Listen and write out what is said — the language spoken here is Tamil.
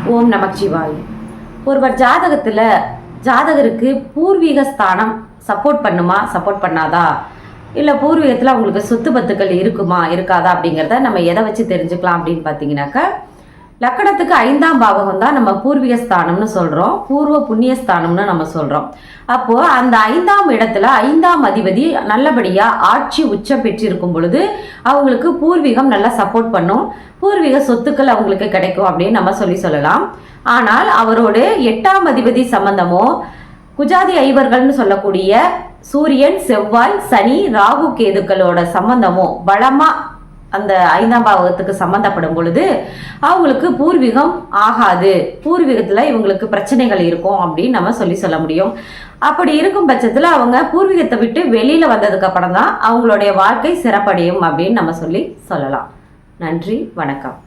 ஓம் நமச்சிவாய். ஒருவர் ஜாதகருக்கு பூர்வீக ஸ்தானம் சப்போர்ட் பண்ணுமா, சப்போர்ட் பண்ணாதா, இல்லை பூர்வீகத்தில் அவங்களுக்கு சொத்து பத்துக்கள் இருக்குமா இருக்காதா அப்படிங்கிறத நம்ம எதை வச்சு தெரிஞ்சுக்கலாம் அப்படின்னு பார்த்தீங்கன்னாக்கா, லக்கணத்துக்கு 5ஆம் பாவகம் தான் நம்ம பூர்வீக ஸ்தானம்னு சொல்கிறோம், பூர்வ புண்ணிய ஸ்தானம்னு நம்ம சொல்கிறோம். அப்போது அந்த 5ஆம் இடத்துல 5ஆம் அதிபதி நல்லபடியாக ஆட்சி உச்சம் பெற்றிருக்கும் பொழுது அவங்களுக்கு பூர்வீகம் நல்லா சப்போர்ட் பண்ணும், பூர்வீக சொத்துக்கள் அவங்களுக்கு கிடைக்கும் அப்படின்னு நம்ம சொல்லலாம். ஆனால் அவரோட 8ஆம் அதிபதி சம்பந்தமோ, குஜாதி ஐவர்கள்னு சொல்லக்கூடிய சூரியன், செவ்வாய், சனி, ராகு, கேதுக்களோட சம்பந்தமோ பலமா அந்த 5ஆம் பாவகத்துக்கு சம்பந்தப்படும் பொழுது அவங்களுக்கு பூர்வீகம் ஆகாது, பூர்வீகத்துல இவங்களுக்கு பிரச்சனைகள் இருக்கும் அப்படின்னு நம்ம சொல்ல முடியும். அப்படி இருக்கும் பட்சத்துல அவங்க பூர்வீகத்தை விட்டு வெளியில வந்ததுக்கு அப்புறம் தான் அவங்களுடைய வாழ்க்கை சிறப்படையும் அப்படின்னு நம்ம சொல்லலாம். நன்றி, வணக்கம்.